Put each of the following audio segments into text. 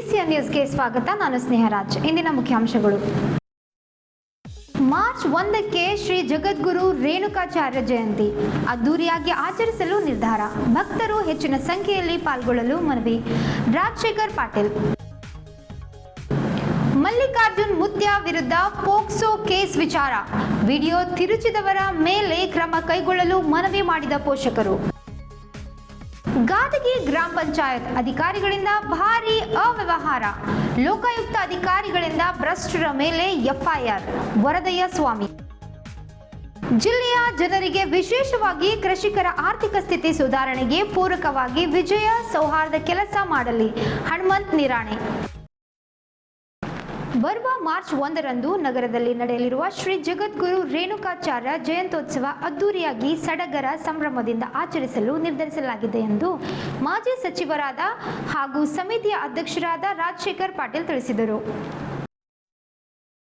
BCN ನ್ಯೂಸ್ಗೆ ಸ್ವಾಗತ. ನಾನು ಸ್ನೇಹರಾಜ್. ಇಂದಿನ ಮುಖ್ಯಾಂಶಗಳು. ಮಾರ್ಚ್ 1ಕ್ಕೆ ಶ್ರೀ ಜಗದ್ಗುರು ರೇಣುಕಾಚಾರ್ಯ ಜಯಂತಿ ಅದ್ದೂರಿಯಾಗಿ ಆಚರಿಸಲು ನಿರ್ಧಾರ. ಭಕ್ತರು ಹೆಚ್ಚಿನ ಸಂಖ್ಯೆಯಲ್ಲಿ ಪಾಲ್ಗೊಳ್ಳಲು ಮನವಿ. ರಾಜಶೇಖರ್ ಪಾಟೀಲ್. ಮಲ್ಲಿಕಾರ್ಜುನ್ ಮುತ್ಯ ವಿರುದ್ಧ ಪೋಕ್ಸೋ ಕೇಸ್ ವಿಚಾರ. ವಿಡಿಯೋ ತಿರುಚಿದವರ ಮೇಲೆ ಕ್ರಮ ಕೈಗೊಳ್ಳಲು ಮನವಿ ಮಾಡಿದ ಪೋಷಕರು. ಗಾದಗಿ ಗ್ರಾಮ ಪಂಚಾಯತ್ ಅಧಿಕಾರಿಗಳಿಂದ ಭಾರೀ ಅವ್ಯವಹಾರ. ಲೋಕಾಯುಕ್ತ ಅಧಿಕಾರಿಗಳಿಂದ ಭ್ರಷ್ಟರ ಮೇಲೆ FIR. ವರದಯ್ಯ ಸ್ವಾಮಿ. ಜಿಲ್ಲೆಯ ಜನರಿಗೆ ವಿಶೇಷವಾಗಿ ಕೃಷಿಕರ ಆರ್ಥಿಕ ಸ್ಥಿತಿ ಸುಧಾರಣೆಗೆ ಪೂರಕವಾಗಿ ವಿಜಯ ಸೌಹಾರ್ದ ಕೆಲಸ ಮಾಡಲಿ. ಹನುಮಂತ್ ನಿರಾಣೆ. ಬರುವ ಮಾರ್ಚ್ 1ರಂದು ನಗರದಲ್ಲಿ ನಡೆಯಲಿರುವ ಶ್ರೀ ಜಗದ್ಗುರು ರೇಣುಕಾಚಾರ್ಯ ಜಯಂತ್ಯೋತ್ಸವ ಅದ್ದೂರಿಯಾಗಿ ಸಡಗರ ಸಂಭ್ರಮದಿಂದ ಆಚರಿಸಲು ನಿರ್ಧರಿಸಲಾಗಿದೆ ಎಂದು ಮಾಜಿ ಸಚಿವರಾದ ಹಾಗೂ ಸಮಿತಿಯ ಅಧ್ಯಕ್ಷರಾದ ರಾಜಶೇಖರ್ ಪಾಟೀಲ್ ತಿಳಿಸಿದರು.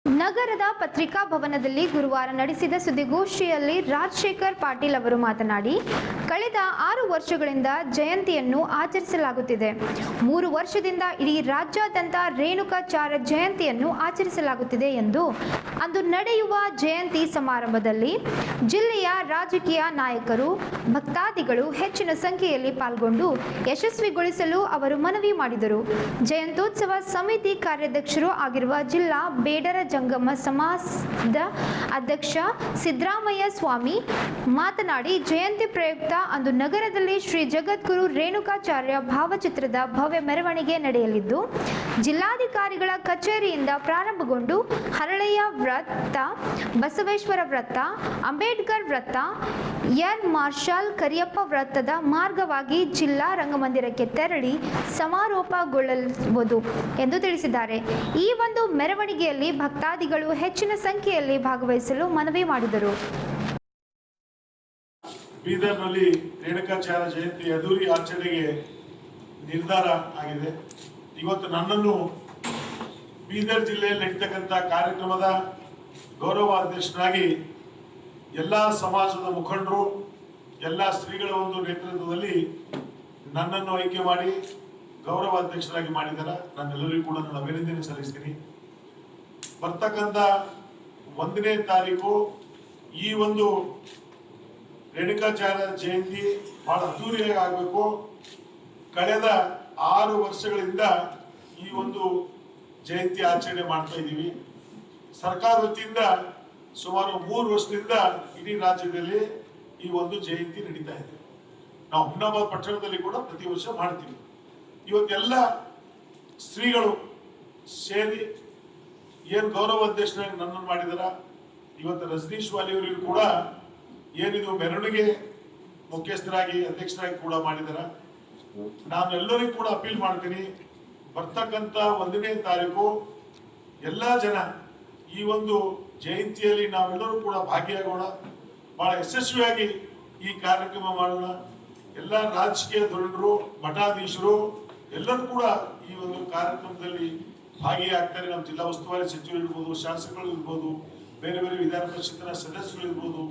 ನಗರದ ಪತ್ರಿಕಾ ಭವನದಲ್ಲಿ ಗುರುವಾರ ನಡೆಸಿದ ಸುದ್ದಿಗೋಷ್ಠಿಯಲ್ಲಿ ರಾಜಶೇಖರ್ ಪಾಟೀಲ್ ಅವರು ಮಾತನಾಡಿ, ಕಳೆದ 6 ವರ್ಷಗಳಿಂದ ಜಯಂತಿಯನ್ನು ಆಚರಿಸಲಾಗುತ್ತಿದೆ. 3 ವರ್ಷದಿಂದ ಇಡೀ ರಾಜ್ಯಾದ್ಯಂತ ರೇಣುಕಾಚಾರ್ಯ ಜಯಂತಿಯನ್ನು ಆಚರಿಸಲಾಗುತ್ತಿದೆ ಎಂದು ಅಂದು ನಡೆಯುವ ಜಯಂತಿ ಸಮಾರಂಭದಲ್ಲಿ ಜಿಲ್ಲೆಯ ರಾಜಕೀಯ ನಾಯಕರು, ಭಕ್ತಾದಿಗಳು ಹೆಚ್ಚಿನ ಸಂಖ್ಯೆಯಲ್ಲಿ ಪಾಲ್ಗೊಂಡು ಯಶಸ್ವಿಗೊಳಿಸಲು ಅವರು ಮನವಿ ಮಾಡಿದರು. ಜಯಂತ್ಯೋತ್ಸವ ಸಮಿತಿ ಕಾರ್ಯಾಧ್ಯಕ್ಷರು ಆಗಿರುವ ಜಿಲ್ಲಾ ಬೇಡರ ಜಂಗಮ ಸಮಾಜದ ಅಧ್ಯಕ್ಷ ಸಿದ್ದರಾಮಯ್ಯ ಸ್ವಾಮಿ ಮಾತನಾಡಿ, ಜಯಂತಿ ಪ್ರಯುಕ್ತ ಅಂದು ನಗರದಲ್ಲಿ ಶ್ರೀ ಜಗದ್ಗುರು ರೇಣುಕಾಚಾರ್ಯ ಭಾವಚಿತ್ರದ ಭವ್ಯ ಮೆರವಣಿಗೆ ನಡೆಯಲಿದ್ದು, ಜಿಲ್ಲಾಧಿಕಾರಿಗಳ ಕಚೇರಿಯಿಂದ ಪ್ರಾರಂಭಗೊಂಡು ಹರಳೆಯ ವೃತ್ತ, ಬಸವೇಶ್ವರ ವೃತ್ತ, ಅಂಬೇಡ್ಕರ್ ವೃತ್ತ, ಏರ್ ಮಾರ್ಷಲ್ ಕರಿಯಪ್ಪ ವೃತ್ತದ ಮಾರ್ಗವಾಗಿ ಜಿಲ್ಲಾ ರಂಗಮಂದಿರಕ್ಕೆ ತೆರಳಿ ಸಮಾರೋಪಗೊಳ್ಳಲಿರುವುದು ಎಂದು ತಿಳಿಸಿದ್ದಾರೆ. ಈ ಒಂದು ಮೆರವಣಿಗೆಯಲ್ಲಿ ಭಕ್ತಾದಿಗಳು ಹೆಚ್ಚಿನ ಸಂಖ್ಯೆಯಲ್ಲಿ ಭಾಗವಹಿಸಲು ಮನವಿ ಮಾಡಿದರು. ಬೀದರ್ನಲ್ಲಿ ರೇಣುಕಾಚಾರ್ಯ ಜಯಂತಿ ಅದ್ದೂರಿ ಆಚರಣೆಗೆ ನಿರ್ಧಾರ ಆಗಿದೆ. ಇವತ್ತು ನನ್ನನ್ನು ಬೀದರ್ ಜಿಲ್ಲೆಯಲ್ಲಿ ನಡೀತಕ್ಕಂಥ ಕಾರ್ಯಕ್ರಮದ ಗೌರವ ಅಧ್ಯಕ್ಷರಾಗಿ ಎಲ್ಲ ಸಮಾಜದ ಮುಖಂಡರು, ಎಲ್ಲ ಶ್ರೀಗಳ ಒಂದು ನೇತೃತ್ವದಲ್ಲಿ ನನ್ನನ್ನು ಆಯ್ಕೆ ಮಾಡಿ ಗೌರವ ಅಧ್ಯಕ್ಷರಾಗಿ ಮಾಡಿದ್ದಾರೆ. ನಾನೆಲ್ಲರಿಗೂ ಕೂಡ ನಾನು ಅಭಿನಂದನೆ ಸಲ್ಲಿಸ್ತೀನಿ. ಬರ್ತಕ್ಕಂಥ 1ನೇ ತಾರೀಕು ಈ ಒಂದು ರೇಣುಕಾಚಾರ್ಯ ಜಯಂತಿ ಬಹಳ ಅದ್ದೂರಿಯಾಗಿ ಆಗಬೇಕು. ಕಳೆದ 6 ವರ್ಷಗಳಿಂದ ಈ ಒಂದು ಜಯಂತಿ ಆಚರಣೆ ಮಾಡ್ತಾ ಇದ್ದೀವಿ. ಸರ್ಕಾರ ವತಿಯಿಂದ ಸುಮಾರು 3 ವರ್ಷದಿಂದ ಇಡೀ ರಾಜ್ಯದಲ್ಲಿ ಈ ಒಂದು ಜಯಂತಿ ನಡೀತಾ ಇದೆ. ನಾವು ಹುಮ್ನಾಬಾದ್ ಪಟ್ಟಣದಲ್ಲಿ ಕೂಡ ಪ್ರತಿ ವರ್ಷ ಮಾಡ್ತೀವಿ. ಇವತ್ತೆಲ್ಲ ಶ್ರೀಗಳು ಸೇರಿ ಏನು ಗೌರವ ಅಧ್ಯಕ್ಷರಾಗಿ ನನ್ನನ್ನು ಮಾಡಿದಾರ. ಇವತ್ತು ರಜನೀಶ್ ವಾಲಿಯವರಿಗೂ ಕೂಡ ಏನಿದು ಮೆರವಣಿಗೆ ಮುಖ್ಯಸ್ಥರಾಗಿ ಅಧ್ಯಕ್ಷರಾಗಿ ಕೂಡ ಮಾಡಿದಾರ. ನಾನು ಎಲ್ಲರಿಗೂ ಕೂಡ ಅಪೀಲ್ ಮಾಡ್ತೀನಿ, ಬರ್ತಕ್ಕಂಥ 1ನೇ ತಾರೀಕು ಎಲ್ಲ ಜನ ಈ ಒಂದು ಜಯಂತಿಯಲ್ಲಿ ನಾವೆಲ್ಲರೂ ಕೂಡ ಭಾಗಿಯಾಗೋಣ, ಬಹಳ ಯಶಸ್ವಿಯಾಗಿ ಈ ಕಾರ್ಯಕ್ರಮ ಮಾಡೋಣ. ಎಲ್ಲ ರಾಜಕೀಯ ಧುರೀಣರು, ಮಠಾಧೀಶರು ಎಲ್ಲರೂ ಕೂಡ ಈ ಒಂದು ಕಾರ್ಯಕ್ರಮದಲ್ಲಿ ಭಾಗಿಯಾಗ್ತಾರೆ. ನಮ್ಮ ಜಿಲ್ಲಾ ಉಸ್ತುವಾರಿ ಸಚಿವರು ಇರ್ಬೋದು, ಶಾಸಕರು ಇರ್ಬೋದು, ಬೇರೆ ಬೇರೆ ವಿಧಾನ ಪರಿಷತ್ತಿನ ಸದಸ್ಯರು ಇರ್ಬೋದು,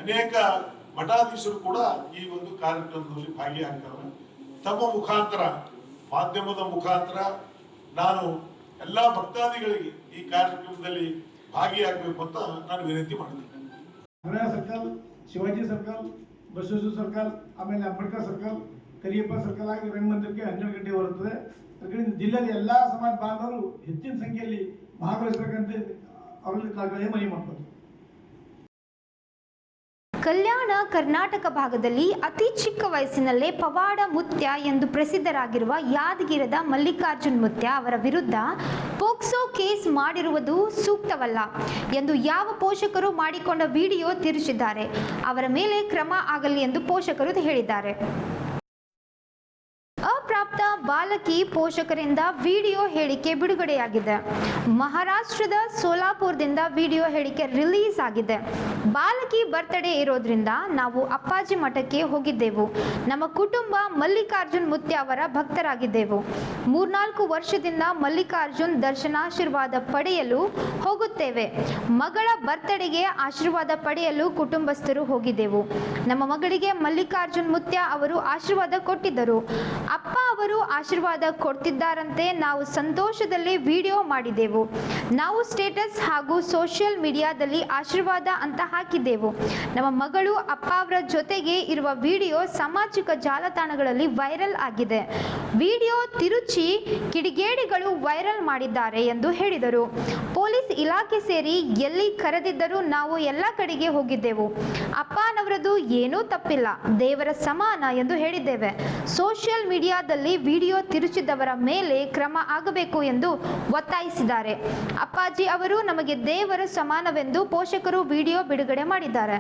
ಅನೇಕ ಮಠಾಧೀಶರು ಕೂಡ ಈ ಒಂದು ಕಾರ್ಯಕ್ರಮದಲ್ಲಿ ಭಾಗಿಯಾಗ್ತಾರೆ. ತಮ್ಮ ಮುಖಾಂತರ, ಮಾಧ್ಯಮದ ಮುಖಾಂತರ ನಾನು ಎಲ್ಲ ಭಕ್ತಾದಿಗಳಿಗೆ ಈ ಕಾರ್ಯಕ್ರಮದಲ್ಲಿ ಭಾಗಿಯಾಗಬೇಕು ಅಂತ ನಾನು ವಿನಂತಿ ಮಾಡ್ತೀನಿ. Circle, Shivaji circle, Basaveshwara circle, ಆಮೇಲೆ ಅಂಬೇಡ್ಕರ್ ಸರ್ಕಲ್, ಕರಿಯಪ್ಪ ಸರ್ಕಲ್ ಆಗಿ ರಂಗಮಂದಿರಕ್ಕೆ 12 ಗಂಟೆಗೆ ಬರುತ್ತದೆ. ಅದರಿಂದ ಜಿಲ್ಲೆಯಲ್ಲಿ ಎಲ್ಲ ಸಮಾಜ ಬಾಂಧವರು ಹೆಚ್ಚಿನ ಸಂಖ್ಯೆಯಲ್ಲಿ ಭಾಗವಹಿಸಬೇಕಂತ ಅವರಲ್ಲಿ ಮನವಿ ಮಾಡ್ತಾರೆ. ಕಲ್ಯಾಣ ಕರ್ನಾಟಕ ಭಾಗದಲ್ಲಿ ಅತಿ ಚಿಕ್ಕ ವಯಸ್ಸಿನಲ್ಲೇ ಪವಾಡ ಮುತ್ಯ ಎಂದು ಪ್ರಸಿದ್ಧರಾಗಿರುವ ಯಾದಗಿರದ ಮಲ್ಲಿಕಾರ್ಜುನ್ ಮುತ್ಯ ಅವರ ವಿರುದ್ಧ ಪೋಕ್ಸೋ ಕೇಸ್ ಮಾಡಿರುವುದು ಸೂಕ್ತವಲ್ಲ ಎಂದು ಯಾವ ಪೋಷಕರು ಮಾಡಿಕೊಂಡ ವಿಡಿಯೋ ತಿರುಚಿದ್ದಾರೆ. ಅವರ ಮೇಲೆ ಕ್ರಮ ಆಗಲಿ ಎಂದು ಪೋಷಕರು ಹೇಳಿದ್ದಾರೆ. ಅಪ್ರಾಪ್ತ ಬಾಲಕಿ ಪೋಷಕರಿಂದ ವಿಡಿಯೋ ಹೇಳಿಕೆ ಬಿಡುಗಡೆಯಾಗಿದೆ. ಮಹಾರಾಷ್ಟ್ರದ ಸೋಲಾಪುರದಿಂದ ವಿಡಿಯೋ ಹೇಳಿಕೆ ರಿಲೀಸ್ ಆಗಿದೆ. ಬಾಲಕಿ ಬರ್ತ್ಡೇ ಇರೋದ್ರಿಂದ ನಾವು ಅಪ್ಪಾಜಿ ಮಠಕ್ಕೆ ಹೋಗಿದ್ದೆವು. ನಮ್ಮ ಕುಟುಂಬ ಮಲ್ಲಿಕಾರ್ಜುನ್ ಮುತ್ಯ ಅವರ ಭಕ್ತರಾಗಿದ್ದೆವು. 3-4 ವರ್ಷದಿಂದ ಮಲ್ಲಿಕಾರ್ಜುನ್ ದರ್ಶನಾಶೀರ್ವಾದ ಪಡೆಯಲು ಹೋಗುತ್ತೇವೆ. ಮಗಳ ಬರ್ತ್ಡೇಗೆ ಆಶೀರ್ವಾದ ಪಡೆಯಲು ಕುಟುಂಬಸ್ಥರು ಹೋಗಿದ್ದೆವು. ನಮ್ಮ ಮಗಳಿಗೆ ಮಲ್ಲಿಕಾರ್ಜುನ್ ಮುತ್ಯ ಅವರು ಆಶೀರ್ವಾದ ಕೊಟ್ಟಿದ್ದರು. ಅಪ್ಪ ಅವರು ಆಶೀರ್ವಾದ ಕೊಡ್ತಿದ್ದಾರಂತೆ. ನಾವು ಸಂತೋಷದಲ್ಲಿ ವಿಡಿಯೋ ಮಾಡಿದೆವು. ನಾವು ಸ್ಟೇಟಸ್ ಹಾಗೂ ಸೋಷಿಯಲ್ ಮೀಡಿಯಾದಲ್ಲಿ ಆಶೀರ್ವಾದ ಅಂತ ಹಾಕಿದ್ದೆವು. ನಮ್ಮ ಮಗಳು ಅಪ್ಪ ಅವರ ಜೊತೆಗೆ ಇರುವ ವಿಡಿಯೋ ಸಾಮಾಜಿಕ ಜಾಲತಾಣಗಳಲ್ಲಿ ವೈರಲ್ ಆಗಿದೆ. ವಿಡಿಯೋ ತಿರುಚಿ ಕಿಡಿಗೇಡಿಗಳು ವೈರಲ್ ಮಾಡಿದ್ದಾರೆ ಎಂದು ಹೇಳಿದರು. ಪೊಲೀಸ್ ಇಲಾಖೆ ಸೇರಿ ಎಲ್ಲಿ ಕರೆದಿದ್ದರೂ ನಾವು ಎಲ್ಲ ಕಡೆಗೆ ಹೋಗಿದ್ದೆವು. ಅಪ್ಪನವರದು ಏನೂ ತಪ್ಪಿಲ್ಲ, ದೇವರ ಸಮಾನ ಎಂದು ಹೇಳಿದ್ದೇವೆ. ಸೋಷಿಯಲ್ ಮೀಡಿಯಾದಲ್ಲಿ ವಿಡಿಯೋ ತಿರುಚಿದವರ ಮೇಲೆ ಕ್ರಮ ಆಗಬೇಕು ಎಂದು ಒತ್ತಾಯಿಸಿದ್ದಾರೆ. ಅಪ್ಪಾಜಿ ಅವರು ನಮಗೆ ದೇವರ ಸಮಾನವೆಂದು ಪೋಷಕರು ವಿಡಿಯೋ ಬಿಡುಗಡೆ ಮಾಡಿದ್ದಾರೆ.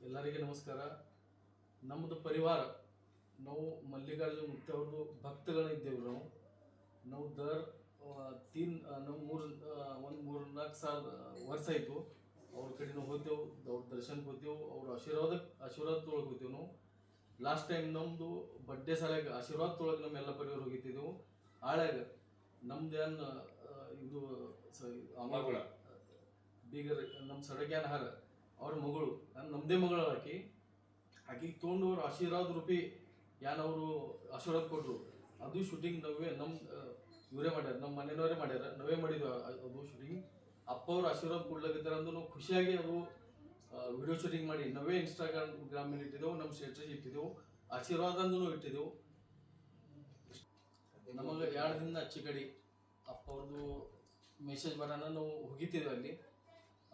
ಎಲ್ಲರಿಗೆ ನಮಸ್ಕಾರ. ನಮ್ಮದು ಪರಿವಾರ, ನಾವು ಮಲ್ಲಿಕಾರ್ಜುನ್ ಮುತ್ಯ ಅವ್ರದ್ದು ಭಕ್ತಗಳಿದ್ದೇವೆ. ನಾವು ನಾವು 3-4 ಸಾಲ ವರ್ಷ ಆಯಿತು ಅವ್ರ ಕಡೆ ನಾವು ಹೋಗ್ತೇವೆ, ಅವ್ರ ದರ್ಶನಕ್ಕೆ ಹೋಗ್ತೇವೆ, ಅವ್ರ ಆಶೀರ್ವಾದ ತೊಳಗೆ ಹೋಗ್ತೇವೆ. ನಾವು ಲಾಸ್ಟ್ ಟೈಮ್ ನಮ್ಮದು ಬರ್ಡೇ ಸಲಾಗ ಆಶೀರ್ವಾದ ತೊಳಗೆ ನಮ್ಮೆಲ್ಲ ಪರಿವಾರ ಹೋಗಿದ್ದೇವೆ. ಆಳ್ಯಾಗ ನಮ್ದು ಏನು ಇದು ಮಗಳ ಬೀಗರ್ ನಮ್ಮ ಸಡಗ್ಯಾನ ಹಾರ ಅವ್ರ ಮಗಳು ನಮ್ಮದೇ ಮಗಳು ಆಕಿಗೆ ತೊಗೊಂಡು ಅವ್ರು ಆಶೀರ್ವಾದ ರೂಪಿ ಅವರು ಆಶೀರ್ವಾದ ಕೊಟ್ಟರು. ಅದು ಶೂಟಿಂಗ್ ಇವರೇ ಮಾಡ್ಯಾರ, ನಮ್ಮ ಮನೆಯವರೇ ಮಾಡ್ಯಾರ, ನಾವೇ ಮಾಡಿದ್ವಿ ಅದು ಶೂಟಿಂಗ್. ಅಪ್ಪ ಅವ್ರು ಆಶೀರ್ವಾದ ಕೊಡ್ಲಾಗಿದ್ದಾರೆ ಅಂದು ನಾವು ಖುಷಿಯಾಗಿ ಅದು ವಿಡಿಯೋ ಶೂಟಿಂಗ್ ಮಾಡಿ ನಾವೇ ಇನ್ಸ್ಟಾಗ್ರಾಮಲ್ಲಿ ಇಟ್ಟಿದ್ದೆವು, ನಮ್ಮ ಸ್ಟೇಟಸ್ ಇಟ್ಟಿದ್ದೆವು, ಆಶೀರ್ವಾದ ಅಂದೂ ಇಟ್ಟಿದ್ದೆವು. ನಮಗೆ 2 ದಿನ ಅಚ್ಚಿ ಕಡೆ ಅಪ್ಪ ಅವ್ರದ್ದು ಮೆಸೇಜ್ ಬರೋಣ ನಾವು ಹೋಗಿದ್ದೇವೆ. ಅಲ್ಲಿ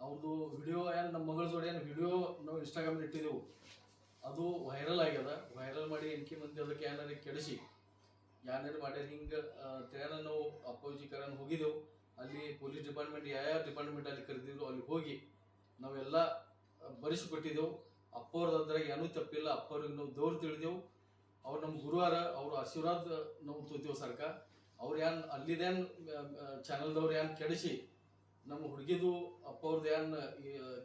ಅವ್ರದ್ದು ವಿಡಿಯೋ ನಮ್ಮ ಮಗಳ ಜೋಡಿ ವಿಡಿಯೋ ನಾವು ಇನ್ಸ್ಟಾಗ್ರಾಮಲ್ಲಿ ಇಟ್ಟಿದ್ದೆವು. ಅದು ವೈರಲ್ ಆಗ್ಯದ. ವೈರಲ್ ಮಾಡಿ ಎನ್ಕೆ ಮಂದಿ ಅದಕ್ಕೆ ಏನಾರು ಕೆಡಿಸಿ ಏನಾರು ಮಾಡ್ಯಾರ ಹಿಂಗೆ ತೇನ ನಾವು ಅಪ್ಪಾಜಿ ಕರನ್ ಹೋಗಿದ್ದೆವು. ಅಲ್ಲಿ ಪೊಲೀಸ್ ಡಿಪಾರ್ಟ್ಮೆಂಟ್ ಯಾವ ಡಿಪಾರ್ಟ್ಮೆಂಟ್ ಅಲ್ಲಿ ಕರೆದಿದ್ರು ಅಲ್ಲಿ ಹೋಗಿ ನಾವೆಲ್ಲ ಬರೆಸಿಕೊಟ್ಟಿದ್ದೆವು. ಅಪ್ಪವ್ರದ್ದು ಅದ್ರಾಗ ಏನೂ ತಪ್ಪಿಲ್ಲ. ಅಪ್ಪವ್ರಿಗೆ ನಾವು ದೇವ್ರು ತಿಳಿದೆವು. ಅವ್ರು ನಮ್ಮ ಗುರುವಾರ, ಅವ್ರ ಆಶೀರ್ವಾದ ನಾವು ತೋತೇವು ಸರ್ಕ. ಅವ್ರು ಅಲ್ಲಿದೇನು ಚಾನಲ್ದವ್ರು ಕೆಡಿಸಿ ನಮ್ಮ ಹುಡುಗಿದು ಅಪ್ಪ ಅವ್ರದ್ದು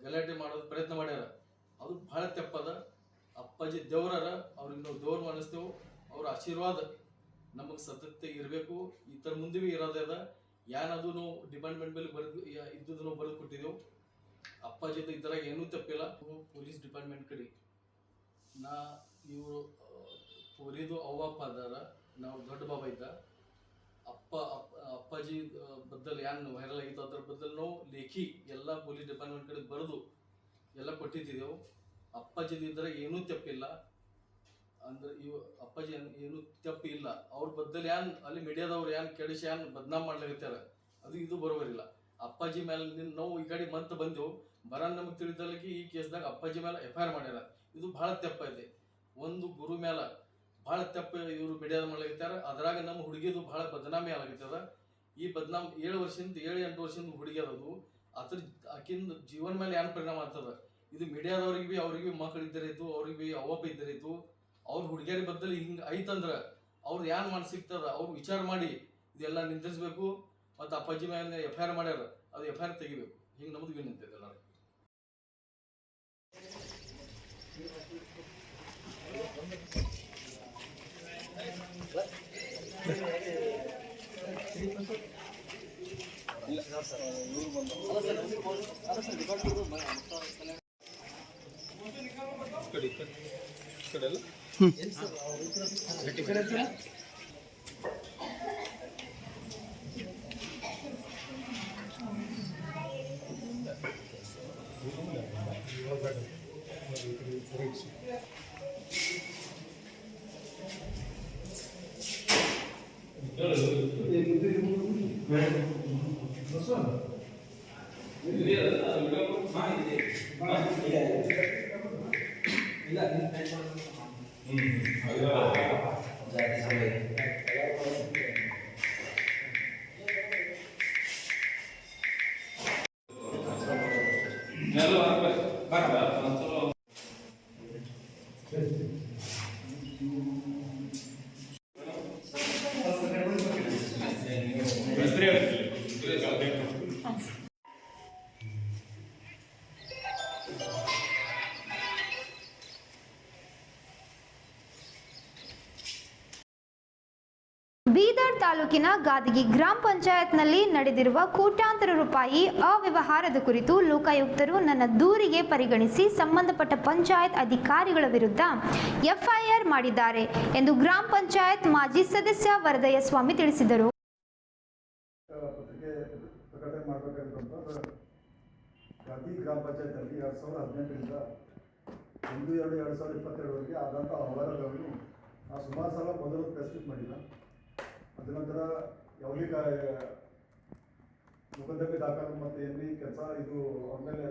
ಗಲಾಟೆ ಮಾಡೋದು ಪ್ರಯತ್ನ ಮಾಡ್ಯಾರ. ಅದು ಭಾಳ ತಪ್ಪದ. ಅಪ್ಪಾಜಿ ದೇವ್ರಾರ, ಅವ್ರಿಗೆ ನಾವು ದೇವ್ರು ಮಾಡಿಸ್ತೇವೆ. ಅವ್ರ ಆಶೀರ್ವಾದ ನಮಗೆ ಸತತ ಇರಬೇಕು. ಈ ಥರ ಮುಂದೆ ಭೀ ಇರೋದೇ ಅದ. ಅದು ನಾವು ಡಿಪಾರ್ಟ್ಮೆಂಟ್ ಮೇಲೆ ಇದ್ದುದು ನಾವು ಬರೆದು ಕೊಟ್ಟಿದ್ದೆವು. ಅಪ್ಪಾಜಿದು ಇದ್ರಾಗ ಏನೂ ತಪ್ಪಿಲ್ಲ. ಪೊಲೀಸ್ ಡಿಪಾರ್ಟ್ಮೆಂಟ್ ಕಡೆ ಇವರು ಪೊರಿದು ಅವ್ವಪ್ಪ ಅದಾರ, ನಾವು ದೊಡ್ಡ ಬಾಬಾ ಇದ್ದ. ಅಪ್ಪಾಜಿ ಬದ್ದಲ್ ವೈರಲ್ ಆಗಿತ್ತು ಅದ್ರ ಬದ್ದಲ್ ನಾವು ಲೇಖಿ ಎಲ್ಲ ಪೊಲೀಸ್ ಡಿಪಾರ್ಟ್ಮೆಂಟ್ ಕಡೆ ಬರೆದು ಎಲ್ಲ ಕೊಟ್ಟಿದ್ದೆವು. ಅಪ್ಪಾಜಿದ ಇದ್ರೆ ಏನೂ ತಪ್ಪಿಲ್ಲ ಅಂದ್ರೆ ಅಪ್ಪಾಜಿ ಏನೂ ತಪ್ಪು ಇಲ್ಲ. ಅವ್ರ ಬದ್ದಲ್ ಅಲ್ಲಿ ಮೀಡಿಯಾದವ್ರು ಕೆಡಿಸಿ ಬದ್ನಾಮ್ ಮಾಡ್ಲಾಗತ್ತಾರ. ಅದು ಇದು ಬರೋಬರಿಲ್ಲ. ಅಪ್ಪಾಜಿ ಮೇಲೆ ನಾವು ಈ ಕಡೆ ಬಂದೆವು. ನಮಗೆ ತಿಳಿದಲ್ಲಿಗೆ ಈ ಕೇಸ್ದಾಗ ಅಪ್ಪಾಜಿ ಮೇಲೆ FIR ಮಾಡ್ಯಾರ. ಇದು ಭಾಳ ತಪ್ಪೈತೆ. ಒಂದು ಗುರು ಮೇಲೆ ಭಾಳ ತಪ್ಪು ಇವರು ಮೀಡಿಯಾದ ಮಾಡ್ಲಾಗತ್ತಾರ. ಅದ್ರಾಗ ನಮ್ಮ ಹುಡುಗಿದು ಭಾಳ ಬದನಾಮಿ ಆಗತ್ತದ. ಈ ಬದನಾಮ್ 7-8 ವರ್ಷದಿಂದ ಹುಡುಗಿ ಅದದು. ಅದ್ರ ಆಕಿಂದ ಜೀವನ ಮೇಲೆ ಪರಿಣಾಮ ಆಗ್ತದ. ಇದು ಮೀಡಿಯಾದವ್ರಿಗೆ ಭೀ ಅವ್ರಿಗೆ ಮಕ್ಕಳು ಇದ್ದರಿತ್ತು, ಅವ್ರಿಗೆ ಭೀ ಅವ್ವಪ್ಪ ಇದ್ದರಿತ್ತು. ಅವ್ರ ಹುಡುಗಿಯರ ಬದ್ದಲ್ಲಿ ಹಿಂಗೆ ಐತಂದ್ರೆ ಅವ್ರು ಮನಸ್ಸಿಗ್ತದ ಅವ್ರು ವಿಚಾರ ಮಾಡಿ ಇದೆಲ್ಲ ನಿಂದಿರಿಸ್ಬೇಕು. ಮತ್ತು ಅಪ್ಪಾಜಿ ಮೇಲೆ FIR ಮಾಡ್ಯಾರ, ಅದು FIR ತೆಗಿಬೇಕು. ಹಿಂಗೆ ನಮ್ದು ವಿನಂತಿ ಇದೆ ಎಲ್ಲರೂ. ಜಾತಿ ಸಭೆ ಬೀದರ್ ತಾಲೂಕಿನ ಗಾದಗಿ ಗ್ರಾಮ ಪಂಚಾಯತ್ನಲ್ಲಿ ನಡೆದಿರುವ ಕೋಟ್ಯಾಂತರ ರೂಪಾಯಿ ಅವ್ಯವಹಾರದ ಕುರಿತು ಲೋಕಾಯುಕ್ತರು ನನ್ನ ದೂರಿಗೆ ಪರಿಗಣಿಸಿ ಸಂಬಂಧಪಟ್ಟ ಪಂಚಾಯತ್ ಅಧಿಕಾರಿಗಳ ವಿರುದ್ಧ ಎಫ್ಐಆರ್ ಮಾಡಿದ್ದಾರೆ ಎಂದು ಗ್ರಾಮ ಪಂಚಾಯತ್ ಮಾಜಿ ಸದಸ್ಯ ವರದಯ್ಯ ಸ್ವಾಮಿ ತಿಳಿಸಿದರು. ಪತ್ರಿಕೆ ಪ್ರಕಟಣೆ ಮಾಡಬೇಕಾಗಿತ್ತು. ಗಾದಗಿ ಗ್ರಾಮ ಪಂಚಾಯತ್ನಲ್ಲಿ 2018ರಿಂದ 1/2/2022ವರೆಗೆ ಆದಂಥ ಅವ್ಯವಹಾರಗಳನ್ನು ಸುಮಾರು ಸಲ ಮೊದಲು ಪ್ರೆಸ್ಕ್ರಿಪ್ಟ್ ಮಾಡಿಲ್ಲ. ಅದ ನಂತರ ಯಾವುದೇ ಮೊಕದ್ದಮೆ ದಾಖಲು ಮತ್ತು ಏನ್ರಿ ಕೆಲಸ ಇದು ಅವ್ರ ಮೇಲೆ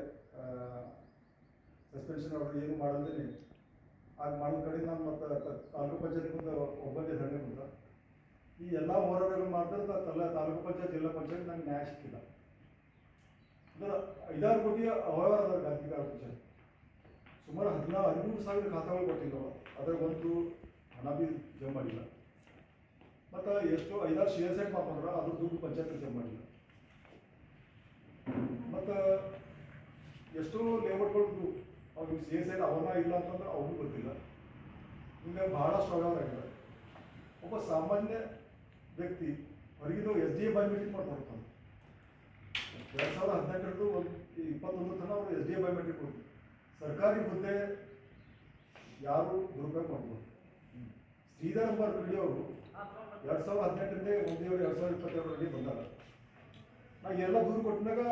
ಸಸ್ಪೆನ್ಷನ್ ಅವ್ರಿಗೆ ಏನು ಮಾಡಲ್ದೇ ಆಗ ಮಾಡಿದ ಕಡೆ ನಾನು ಮತ್ತು ತಾಲೂಕು ಪಂಚಾಯತ್ ಮುಂದೆ ಒಬ್ಬಂದೇ ಧರಣಿ ಬಂದ. ಈ ಎಲ್ಲ ಹೋರಾಟಗಳು ಮಾಡ್ತಾ ತಾಲೂಕು ಪಂಚಾಯತ್ ಜಿಲ್ಲಾ ಪಂಚಾಯತ್ ನಂಗೆ ನ್ಯಾಯ ಸಿಕ್ಕಿಲ್ಲ. ಅಂದ್ರೆ 5-6 ಕೋಟಿ ಅವ್ಯವಹಾರ ಅದ ಗಾದಗಿ ಗ್ರಾಮ ಪಂಚಾಯತ್. ಸುಮಾರು 13,000 ಖಾತಾಗಳು ಕೊಟ್ಟಿದ್ದವ. ಅದರ ಒಂದು ಹಣ ಬಿ ಜಮಾ ಮಾಡಿಲ್ಲ. ಮತ್ತು ಎಷ್ಟೋ 5-6 ಶೇರ್ ಸೆಟ್ ಮಾಡ್ಕೊಂಡ್ರೆ ಅದ್ರ ದುಡ್ಡು ಪಂಚಾಯತ್ ಜಮಾ ಮಾಡಿಲ್ಲ. ಮತ್ತು ಎಷ್ಟೋ ಲೇಔಟ್ಗಳು ಅವ್ರಿಗೆ ಶೇರ್ ಸೆಟ್ ಅವನ್ನ ಇಲ್ಲ ಅಂತಂದ್ರೆ ಅವ್ರಿಗೂ ಗೊತ್ತಿಲ್ಲ. ಹಿಂಗೆ ಭಾಳಷ್ಟು ಅವ್ಯವಹಾರ ಆಗಿದೆ. ಒಬ್ಬ ಸಾಮಾನ್ಯ ವ್ಯಕ್ತಿ ಹೊರಗಿದ್ದು SDA ಬಯೋಮೆಟ್ರಿಕ್ ಮಾಡ್ತಾರೆ. 2018 ಒಂದು 21 ತನಕ ಅವರು SDA ಬಯೋಮೆಟ್ರಿಕ್ ಕೊಡ್ತಾರೆ. ಸರ್ಕಾರಿ ಹುದ್ದೆ ಯಾರು ದುರುಪಯೋಗ ಮಾಡ್ಬೋದು. ಶ್ರೀಧರ್ ಎಂಬ ವಿಡಿಯೋ ಅವರು 2018ರಿಂದ 1/2/2022ವರೆಗೆ ಬಂದಾಗ ನಾ ಎಲ್ಲ ದೂರು ಕೊಟ್ಟಿನಾಗ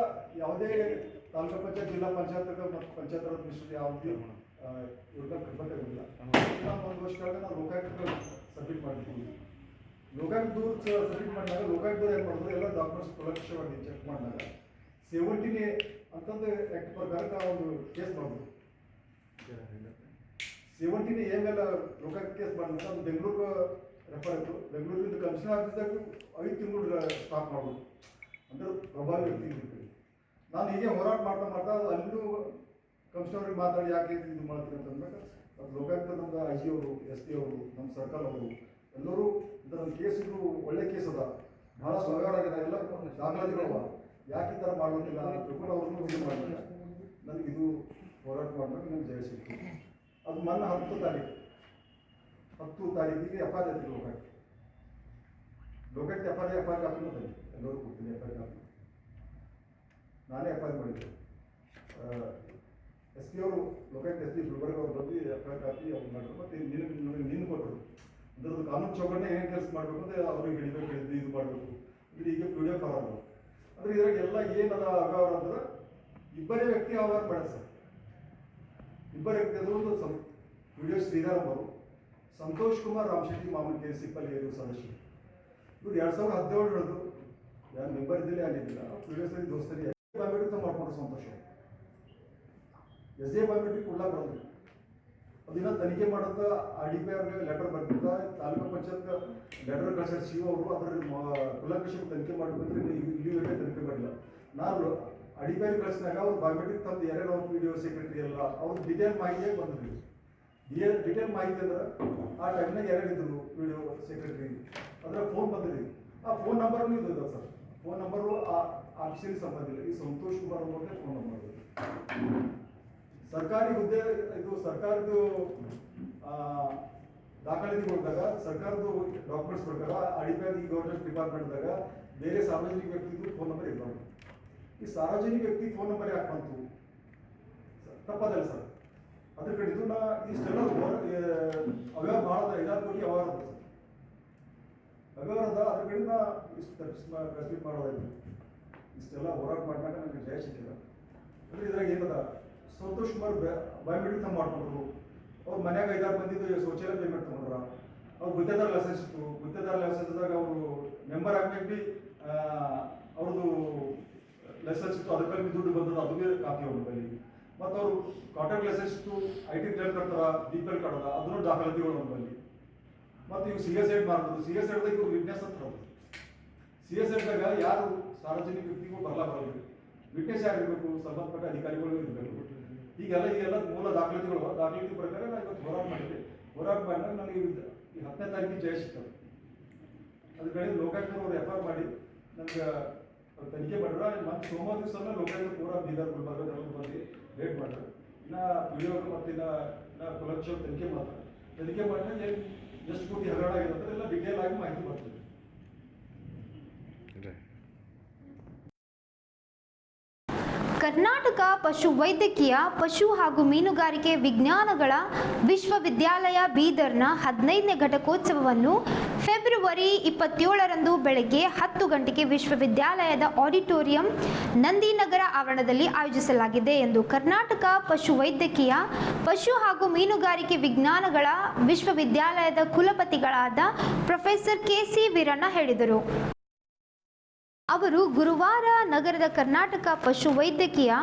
ಯಾವುದೇ ತಾಲೂಕು ಪಂಚಾಯತ್ ಜಿಲ್ಲಾ ಪಂಚಾಯತ್ ಮತ್ತು ಪಂಚಾಯತ್ ರಾಜ್ ಮಿನಿಸ್ಟ್ರಿ ಯಾವುದೇ ಇವ್ರಿಗೆ ಕರ್ಬೇಕಾಗಿಲ್ಲ. ನಾನು 1 ವರ್ಷ ಕೆಳಗೆ ನಾವು ಲೋಕಾಯುಕ್ತ ಸಬ್ಮಿಟ್ ಮಾಡಿದ್ದೀವಿ. ಲೋಕಾಯುಕ್ತ ದೂರು ಸಬ್ಮಿಟ್ ಮಾಡಿದಾಗ ಲೋಕಾಯುಕ್ತರು ಏನು ಮಾಡಿದ್ರು, ಎಲ್ಲ ಡಾಕ್ಯುಮೆಂಟ್ಸ್ ಕುಲಕ್ಷವಾಗಿ ಚೆಕ್ ಮಾಡಿದಾಗ 17A ಅಂತಂದು ಆ್ಯಕ್ಟ್ ಪ್ರಕಾರ ಒಂದು ಕೇಸ್ ಮಾಡಿದ್ರು. 17A ಮೇಲೆ ಲೋಕಾಯುಕ್ತ ಕೇಸ್ ಮಾಡಿದ್ರೆ ಅದು ಬೆಂಗಳೂರು ರೆಫರ್ ಆಯಿತು. ಬೆಂಗಳೂರಿಂದ ಕಮಿಷನರ್ ಆಫೀಸ್ದಾಗ 5 ತಿಂಗಳು ಸ್ಟಾಪ್ ಮಾಡೋದು ಅಂದ್ರೆ ಪ್ರಭಾವಿ ವ್ಯಕ್ತಿ ಇರ್ತೀವಿ. ನಾನು ಹೀಗೆ ಹೋರಾಟ ಮಾಡ್ತಾ ಅಲ್ಲೂ ಕಮಿಷನರ್ಗೆ ಮಾತಾಡಿ ಯಾಕೆ ಇದು ಮಾಡ್ತೀನಿ ಅಂತಂದಾಗ ಅದು ಲೋಕಾಯುಕ್ತ ನಮ್ದು IG ಅವರು SP ಅವರು ನಮ್ಮ ಸರ್ಕಲ್ ಅವರು ಎಲ್ಲರೂ ಇದರ ಕೇಸ್ ಇದು ಒಳ್ಳೆ ಕೇಸ್ ಅದ, ಭಾಳಷ್ಟು ಅವ್ಯವಹಾರ ಆಗಿದೆ, ಎಲ್ಲ ದಾಖಲಾತಿಗಳವ, ಯಾಕೆ ಈ ಥರ ಮಾಡೋದಿಲ್ಲ ತಿಳ್ಕೊಂಡು ಅವ್ರನ್ನೂ ಇದು ಮಾಡಿಲ್ಲ. ನನಗೆ ಇದು ಹೋರಾಟ ಮಾಡ್ಬೇಕು, ನನಗೆ ಜಯ ಸಿಕ್ತು. ಅದು ಮೊನ್ನೆ 10 ತಾರೀಕಿಗೆ FIR ಐತಿ ಲೋಕಾಯುಕ್ತ FIR ಕಾಪಿನೂ ತಂದೆ ಎಲ್ಲರೂ ಕೊಡ್ತೀನಿ. FIR ಕಾಪಿ ನಾನೇ FIR ಮಾಡಿದ್ದೆ. SP ಅವರು ಲೋಕಾಯುಕ್ತ SP ಗುಲ್ಬರ್ಗ ಅವ್ರು ಬಂದು FIR ಕಾಪಿ ಅವ್ರು ಮಾಡಿದ್ರು. ಮತ್ತು ನಿನ್ನ ಕೊಟ್ಟರು ಅದ್ರದ್ದು ಕಾನೂನು ಚೌಕಟ್ಟೆ ಏನೇನು ಕೆಲಸ ಮಾಡಬೇಕು ಅಂದರೆ ಅವ್ರಿಗೆ ಹಿಡಿಬೇಕು, ಇದು ಮಾಡಬೇಕು ಅಂದರೆ ಈಗ ವಿಡಿಯೋ ಕಾಲ್ ಆಗೋದು. ಅಂದರೆ ಇದ್ರಾಗೆಲ್ಲ ಏನದ ಅವ್ಯವಹಾರ ಅಂದ್ರೆ ಇಬ್ಬರೇ ವ್ಯಕ್ತಿ ಅವ್ಯವಹಾರ ಮಾಡ್ಯಾರ ಸರ್. ಇಬ್ಬರು ವ್ಯಕ್ತಿ ಅದು ಒಂದು ವಿಡಿಯೋ ಶ್ರೀಧರ್ ಅವರು, ಸಂತೋಷ್ ಕುಮಾರ್ ರಾಮಶೆಟ್ಟಿ ಮಾಮೂಲಿ ಸಿಪ್ಪಲ್ಲಿ ಇವರು ಸದಸ್ಯರು. ಇವ್ರು 2017 ಹಿಡಿದು ಯಾರು ಮೆಂಬರ್ ಇದ್ದಿಲ್ಲ ಯಾರಿದ್ದಿಲ್ಲ ವಿಡಿಯೋ ಸರಿ ದೋಸ್ತರಿ ಬಯೋಮೆಟ್ರಿಕ್ ಮಾಡ್ಕೊಂಡ್ರು. ಸಂತೋಷ್ SDA ಬಯೋಮೆಟ್ರಿಕ್ ಕೊಡ್ಲಾಕ ಬರೋದು. ಅದನ್ನ ತನಿಖೆ ಮಾಡೋಂಥ RDP ಅವ್ರಿಗೆ ಲೆಟರ್ ಬರ್ತಿದ್ದ, ತಾಲೂಕು ಪಂಚಾಯತ್ ಲೆಟರ್ ಕಳಿಸಿದ CO ಅವರು ಅದ್ರ ಕುಲಕೃಷಿ ತನಿಖೆ ಮಾಡಬೇಕಂದ್ರೆ ಇಲ್ಲಿವರೆಗೆ ತನಿಖೆ ಮಾಡಿಲ್ಲ. ನಾನು RDP ಅವ್ರಿಗೆ ಕಳಿಸಿದಾಗ ಅವ್ರು ಬಯೋಮೆಟ್ರಿಕ್ ತಂದು ಯಾರ್ಯಾರು ವಿಡಿಯೋ ಸೆಕ್ರೆಟರಿ ಎಲ್ಲ ಅವ್ರ ಡಿಟೇಲ್ ಮಾಹಿತಿಯಾಗಿ ಬಂದಿದ್ವಿ. ಡಿಟೇಲ್ ಮಾಹಿತಿ ಅಂದ್ರೆ ಆ ಟೈಮ್ನಾಗ ಯಾರ್ಯಾರಿದ್ರು ವಿಡಿಯೋ ಸೆಕ್ರೆಟರಿ ಅದರ ಫೋನ್ ಬಂದಿದ್ವಿ. ಆ ಫೋನ್ ನಂಬರ್ನು ಇದು ಇದೆ ಸರ್. ಫೋನ್ ನಂಬರು ಆಫೀಸಿಗೆ ಸಂಬಂಧ ಇಲ್ಲ. ಈ ಸಂತೋಷ್ ಕುಮಾರ್ ಅವ್ರಿಗೆ ಫೋನ್ ನಂಬರ್ ಇದೆ. ಸರ್ಕಾರಿ ಹುದ್ದೆ ಇದು ಸರ್ಕಾರದ್ದು ದಾಖಲಾತಿ ಕೊಡಿದಾಗ ಸರ್ಕಾರದ ಡಾಕ್ಯುಮೆಂಟ್ಸ್ ಪ್ರಕಾರ RDP ಈ ಗೌರ್ಮೆಂಟ್ ಡಿಪಾರ್ಟ್ಮೆಂಟ್ದಾಗ ಬೇರೆ ಸಾರ್ವಜನಿಕ ವ್ಯಕ್ತಿದು ಫೋನ್ ನಂಬರ್ ಇರಬಾರ್ದು. ಈ ಸಾರ್ವಜನಿಕ ವ್ಯಕ್ತಿ ಫೋನ್ ನಂಬರ್ ಯಾಕೆ ಬಂತು? ತಪ್ಪದಲ್ಲ ಸರ್. ಅದ್ರ ಕಡೆದು ನಾ ಇಷ್ಟೆಲ್ಲ ಅವ್ಯವಹಾರ ಭಾಳ 5-6 ಕೋಟಿ ಅವ್ಯವಹಾರ ಅದ ಸರ್. ಅವ್ಯವಹಾರದ ಅದ್ರ ಕಡೆ ನಾ ಇಷ್ಟು ಪ್ರೆಸ್ಕ್ರಿಪ್ಟ್ ಮಾಡೋದಾಯ್ತು. ಇಷ್ಟೆಲ್ಲ ಹೋರಾಟ ಮಾಡಿದಾಗ ನನಗೆ ಜಯ ಸಿಕ್ಕಿಲ್ಲ. ಅಂದರೆ ಇದ್ರಾಗ ಏನದ, ಸಂತೋಷ್ ಕುಮಾರ್ ಬಯೋಮೆಟ್ರಿಕ್ ತಂದು ಮಾಡ್ಕೊಂಡ್ರು. ಅವ್ರು ಮನ್ಯಾಗ 5-6 ಮಂದಿದ್ದು ಶೌಚಾಲಯ ಪೇಮೆಂಟ್ ತೊಗೊಂಡ್ರ. ಅವ್ರು ಗುತ್ತೇದಾರ ಲೈಸೆನ್ಸ್ ಇತ್ತು. ಗುತ್ತೇದಾರ ಲೈಸೆನ್ಸ್ದಾಗ ಅವರು ಮೆಂಬರ್ ಆಗ್ಬೇಕು ಬಿ ಅವ್ರದ್ದು ಲೈಸೆನ್ಸ್ ಇತ್ತು. ಅದಕ್ಕೆ ದುಡ್ಡು ಬಂದದ್ದು ಅದು ಬಿ ಕಾಪಿ ಅವ್ರ ಬಳಿ. ಮತ್ತು ಅವರು contact classes to IT clear ಮಾಡ್ತಾರ, DPL ಕಾಡೋದ, ಅದನ್ನು ದಾಖಲಾತಿಗಳು ನಮ್ಮಲ್ಲಿ. ಮತ್ತು ಇವು CSID ಮಾಡ್ಬೋದು, CSID ಇವರು ವಿಟ್ನೆಸ್ ಅಂತ ಹೇಳ್ಬೋದು. CSID ಯಾರು ಸಾರ್ವಜನಿಕ ವ್ಯಕ್ತಿಗಳು ಬರಲ್ಲ, ವಿಟ್ನೆಸ್ ಯಾರಿರಬೇಕು, ಸಂಬಂಧಪಟ್ಟ ಅಧಿಕಾರಿಗಳು ಇರಬೇಕು. ಈಗೆಲ್ಲ ಮೂಲ ದಾಖಲಾತಿ ಪ್ರಕಾರ ನಾನು ಇವತ್ತು ಹೋರಾಟ ಮಾಡಿದ್ದೆ. ಹೋರಾಟ ಮಾಡಿದಾಗ ನನಗೆ ಈ 10ನೇ ತಾರೀಕಿಗೆ ಜಯ ಸಿಗ್ತದೆ. ಅದ್ರ ಕಡೆ ಲೋಕಾಯುಕ್ತರು ಅವರು FIR ಮಾಡಿ ನನಗೆ ತನಿಖೆ ಮಾಡಿದ್ರೆ ಮತ್ತು ಸೋಮವಾರ ದಿವಸ ಲೋಕಾಯುಕ್ತ ಪೂರ ಬೀದರ್ ಗುಲ್ಬರ್ಗ ಬಂದು ರೇಟ್ ಮಾಡ್ತಾರೆ. ಇನ್ನು ವಿಡಿಯೋಗಳು ಮತ್ತು ಇನ್ನು ಕುಲಕ್ಷ ತನಿಖೆ ಮಾಡಿದ್ರೆ ಎಷ್ಟು ಕೋಟಿ ಹಗರಣ ಆಗಿರುತ್ತೆ ಎಲ್ಲ ಡಿಟೇಲ್ ಆಗಿ ಮಾಹಿತಿ ಬರ್ತದೆ. ಕರ್ನಾಟಕ ಪಶು ವೈದ್ಯಕೀಯ ಪಶು ಹಾಗೂ ಮೀನುಗಾರಿಕೆ ವಿಜ್ಞಾನಗಳ ವಿಶ್ವವಿದ್ಯಾಲಯ ಬೀದರ್ನ 15ನೇ ಘಟಕೋತ್ಸವವನ್ನು ಫೆಬ್ರವರಿ 27ರಂದು ಬೆಳಗ್ಗೆ 10 ಗಂಟೆಗೆ ವಿಶ್ವವಿದ್ಯಾಲಯದ ಆಡಿಟೋರಿಯಂ ನಂದಿನಗರ ಆವರಣದಲ್ಲಿ ಆಯೋಜಿಸಲಾಗಿದೆ ಎಂದು ಕರ್ನಾಟಕ ಪಶು ವೈದ್ಯಕೀಯ ಪಶು ಹಾಗೂ ಮೀನುಗಾರಿಕೆ ವಿಜ್ಞಾನಗಳ ವಿಶ್ವವಿದ್ಯಾಲಯದ ಕುಲಪತಿಗಳಾದ ಪ್ರೊಫೆಸರ್ KC ವೀರಣ್ಣ ಹೇಳಿದರು. ಅವರು ಗುರುವಾರ ನಗರದ ಕರ್ನಾಟಕ ಪಶು ವೈದ್ಯಕೀಯ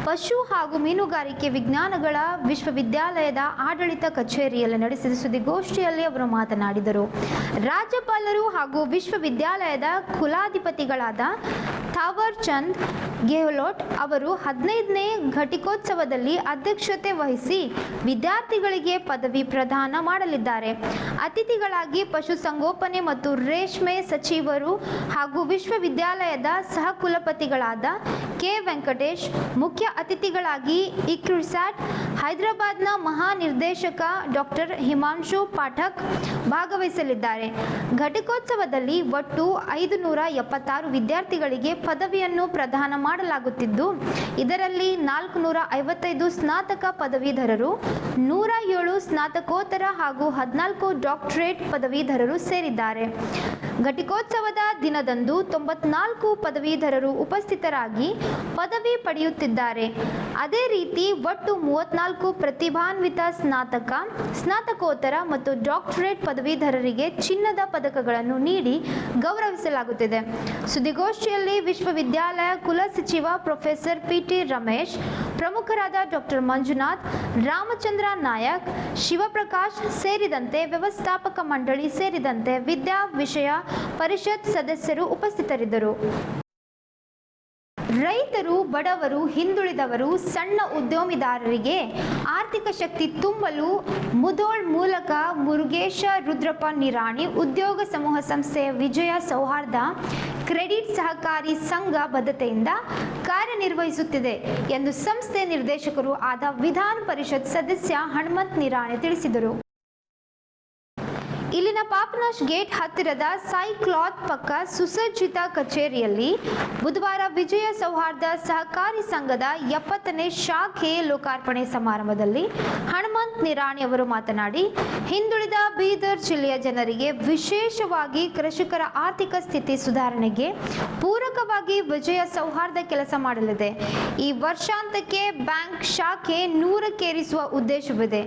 ಪಶು ಹಾಗೂ ಮೀನುಗಾರಿಕೆ ವಿಜ್ಞಾನಗಳ ವಿಶ್ವವಿದ್ಯಾಲಯದ ಆಡಳಿತ ಕಚೇರಿಯಲ್ಲಿ ನಡೆಸಿದ ಸುದ್ದಿಗೋಷ್ಠಿಯಲ್ಲಿ ಅವರು ಮಾತನಾಡಿದರು. ರಾಜ್ಯಪಾಲರು ಹಾಗೂ ವಿಶ್ವವಿದ್ಯಾಲಯದ ಕುಲಾಧಿಪತಿಗಳಾದ ಥಾವರ್ ಚಂದ್ ಗೆಹ್ಲೋಟ್ ಅವರು 15ನೇ ಘಟಿಕೋತ್ಸವದಲ್ಲಿ ಅಧ್ಯಕ್ಷತೆ ವಹಿಸಿ ವಿದ್ಯಾರ್ಥಿಗಳಿಗೆ ಪದವಿ ಪ್ರದಾನ ಮಾಡಲಿದ್ದಾರೆ. ಅತಿಥಿಗಳಾಗಿ ಪಶುಸಂಗೋಪನೆ ಮತ್ತು ರೇಷ್ಮೆ ಸಚಿವರು ಹಾಗೂ ವಿಶ್ವವಿದ್ಯಾಲಯದ ಸಹ ಕುಲಪತಿಗಳಾದ ಕೆ ವೆಂಕಟೇಶ್, ಮುಖ್ಯ ಅತಿಥಿಗಳಾಗಿ ಇಕ್ರಿಸಾಟ್ ಹೈದರಾಬಾದ್ನ ಮಹಾನಿರ್ದೇಶಕ ಡಾಕ್ಟರ್ ಹಿಮಾಂಶು ಪಾಠಕ್ ಭಾಗವಹಿಸಲಿದ್ದಾರೆ. ಘಟಿಕೋತ್ಸವದಲ್ಲಿ ಒಟ್ಟು 576 ವಿದ್ಯಾರ್ಥಿಗಳಿಗೆ ಪದವಿಯನ್ನು ಪ್ರದಾನ ಮಾಡಲಾಗುತ್ತಿದ್ದು, ಇದರಲ್ಲಿ 455 ಸ್ನಾತಕ ಪದವೀಧರರು, 107 ಸ್ನಾತಕೋತ್ತರ ಹಾಗೂ 14 ಡಾಕ್ಟರೇಟ್ ಪದವೀಧರರು ಸೇರಿದ್ದಾರೆ. ಘಟಿಕೋತ್ಸವದ ದಿನದಂದು 94 ಪದವೀಧರರು ಉಪಸ್ಥಿತರಾಗಿ ಪದವಿ ಪಡೆಯುತ್ತಿದ್ದಾರೆ. ಅದೇ ರೀತಿ ಒಟ್ಟು 34 ಪ್ರತಿಭಾನ್ವಿತ ಸ್ನಾತಕ, ಸ್ನಾತಕೋತ್ತರ ಮತ್ತು ಡಾಕ್ಟರೇಟ್ ಪದವೀಧರರಿಗೆ ಚಿನ್ನದ ಪದಕಗಳನ್ನು ನೀಡಿ ಗೌರವಿಸಲಾಗುತ್ತಿದೆ. ಸುದ್ದಿಗೋಷ್ಠಿಯಲ್ಲಿ ವಿಶ್ವವಿದ್ಯಾಲಯ ಕುಲಸಚಿವ ಪ್ರೊಫೆಸರ್ PT ರಮೇಶ್, ಪ್ರಮುಖರಾದ ಡಾಕ್ಟರ್ ಮಂಜುನಾಥ್, ರಾಮಚಂದ್ರ ನಾಯಕ್, ಶಿವಪ್ರಕಾಶ್ ಸೇರಿದಂತೆ ವ್ಯವಸ್ಥಾಪಕ ಮಂಡಳಿ ಸೇರಿದಂತೆ ವಿದ್ಯಾ ವಿಷಯ ಪರಿಷತ್ ಸದಸ್ಯರು ಉಪಸ್ಥಿತರಿದ್ದರು. ರೈತರು, ಬಡವರು, ಹಿಂದುಳಿದವರು, ಸಣ್ಣ ಉದ್ಯಮಿದಾರರಿಗೆ ಆರ್ಥಿಕ ಶಕ್ತಿ ತುಂಬಲು ಮುಧೋಳ್ ಮೂಲಕ ಮುರುಗೇಶ ರುದ್ರಪ್ಪ ನಿರಾಣಿ ಉದ್ಯೋಗ ಸಮೂಹ ಸಂಸ್ಥೆಯ ವಿಜಯ ಸೌಹಾರ್ದ ಕ್ರೆಡಿಟ್ ಸಹಕಾರಿ ಸಂಘ ಬದ್ಧತೆಯಿಂದ ಕಾರ್ಯನಿರ್ವಹಿಸುತ್ತಿದೆ ಎಂದು ಸಂಸ್ಥೆ ನಿರ್ದೇಶಕರು ಆದ ವಿಧಾನ ಪರಿಷತ್ ಸದಸ್ಯ ಹನುಮಂತ್ ನಿರಾಣಿ ತಿಳಿಸಿದರು. ಇಲ್ಲಿನ ಪಾಪನಾಶ್ ಗೇಟ್ ಹತ್ತಿರದ ಸಾಯಿ ಕ್ಲಾತ್ ಪಕ್ಕ ಸುಸಜ್ಜಿತ ಕಚೇರಿಯಲ್ಲಿ ಬುಧವಾರ ವಿಜಯ ಸೌಹಾರ್ದ ಸಹಕಾರಿ ಸಂಘದ 70ನೇ ಶಾಖೆ ಲೋಕಾರ್ಪಣೆ ಸಮಾರಂಭದಲ್ಲಿ ಹನುಮಂತ್ ನಿರಾಣಿ ಅವರು ಮಾತನಾಡಿ, ಹಿಂದುಳಿದ ಬೀದರ್ ಜಿಲ್ಲೆಯ ಜನರಿಗೆ ವಿಶೇಷವಾಗಿ ಕೃಷಿಕರ ಆರ್ಥಿಕ ಸ್ಥಿತಿ ಸುಧಾರಣೆಗೆ ಪೂರಕವಾಗಿ ವಿಜಯ ಸೌಹಾರ್ದ ಕೆಲಸ ಮಾಡಲಿದೆ. ಈ ವರ್ಷಾಂತಕ್ಕೆ ಬ್ಯಾಂಕ್ ಶಾಖೆ 100ಕ್ಕೇರಿಸುವ ಉದ್ದೇಶವಿದೆ.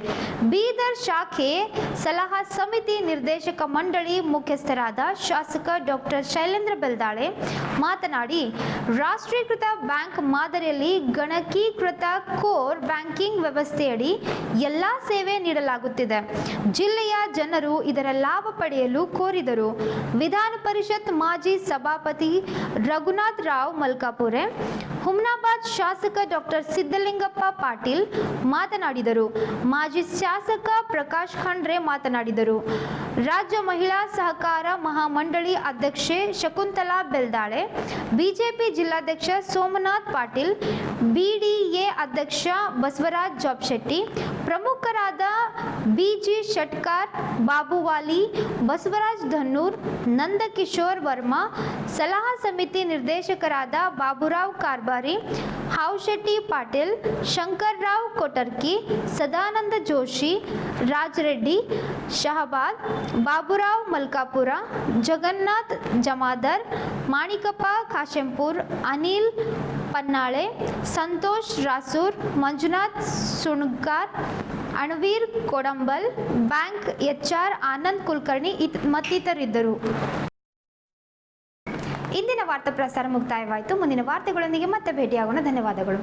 ಬೀದರ್ ಶಾಖೆ ಸಲಹಾ ಸಮಿತಿ ನಿರ್ದೇಶಕ ಮಂಡಳಿ ಮುಖ್ಯಸ್ಥರಾದ ಶಾಸಕ ಡಾಕ್ಟರ್ ಶೈಲೇಂದ್ರ ಬೆಲ್ದಾಳೆ ಮಾತನಾಡಿ, ರಾಷ್ಟ್ರೀಕೃತ ಬ್ಯಾಂಕ್ ಮಾದರಿಯಲ್ಲಿ ಗಣಕೀಕೃತ ಕೋರ್ ಬ್ಯಾಂಕಿಂಗ್ ವ್ಯವಸ್ಥೆಯಡಿ ಎಲ್ಲಾ ಸೇವೆ ನೀಡಲಾಗುತ್ತಿದೆ. ಜಿಲ್ಲೆಯ ಜನರು ಇದರ ಲಾಭ ಪಡೆಯಲು ಕೋರಿದರು. ವಿಧಾನ ಪರಿಷತ್ ಮಾಜಿ ಸಭಾಪತಿ ರಘುನಾಥ್ ರಾವ್ ಮಲ್ಕಾಪುರೆ, ಹುಮ್ನಾಬಾದ್ ಶಾಸಕ ಡಾಕ್ಟರ್ ಸಿದ್ದಲಿಂಗಪ್ಪ ಪಾಟೀಲ್ ಮಾತನಾಡಿದರು. ಮಾಜಿ ಶಾಸಕ ಪ್ರಕಾಶ್ ಖಂಡ್ರೆ ಮಾತನಾಡಿದರು. ರಾಜ್ಯ ಮಹಿಳಾ ಸಹಕಾರ ಮಹಾಮಂಡಳಿ ಅಧ್ಯಕ್ಷೆ ಶಕುಂತಲಾ ಬೆಲ್ದಾಳೆ, ಬಿಜೆಪಿ ಜಿಲ್ಲಾಧ್ಯಕ್ಷ ಸೋಮನಾಥ್ ಪಾಟೀಲ್, BDA ಅಧ್ಯಕ್ಷ ಬಸವರಾಜ್ ಜಾಬ್ಶೆಟ್ಟಿ, ಪ್ರಮುಖರಾದ BG ಶೆಟ್ಕಾರ್, ಬಾಬುವಾಲಿ, ಬಸವರಾಜ್ ಧನ್ನೂರ್, ನಂದಕಿಶೋರ್ ವರ್ಮಾ, ಸಲಹಾ ಸಮಿತಿ ನಿರ್ದೇಶಕರಾದ ಬಾಬುರಾವ್ ಕಾರ್ಬಾರಿ, ಹಾವ್ಶೆಟ್ಟಿ ಪಾಟೀಲ್, ಶಂಕರ್ ರಾವ್ ಕೊಟರ್ಕಿ, ಸದಾನಂದ ಜೋಶಿ, ರಾಜ್ ರೆಡ್ಡಿ ಶಹಬಾದ್, ಬಾಬುರಾವ್ ಮಲ್ಕಾಪುರ, ಜಗನ್ನಾಥ್ ಜಮಾದರ್, ಮಾಣಿಕಪ್ಪ ಕಾಶೆಂಪುರ್, ಅನಿಲ್ ಪನ್ನಾಳೆ, ಸಂತೋಷ್ ರಾಸೂರ್, ಮಂಜುನಾಥ್ ಸುಣ್ಗಾರ್, ಅಣವೀರ್ ಕೊಡಂಬಲ್, ಬ್ಯಾಂಕ್ HR ಆನಂದ್ ಕುಲಕರ್ಣಿ ಮತ್ತಿತರರಿದ್ದರು. ಇಂದಿನ ವಾರ್ತಾ ಪ್ರಸಾರ ಮುಕ್ತಾಯವಾಯಿತು. ಮುಂದಿನ ವಾರ್ತೆಗಳೊಂದಿಗೆ ಮತ್ತೆ ಭೇಟಿಯಾಗೋಣ. ಧನ್ಯವಾದಗಳು.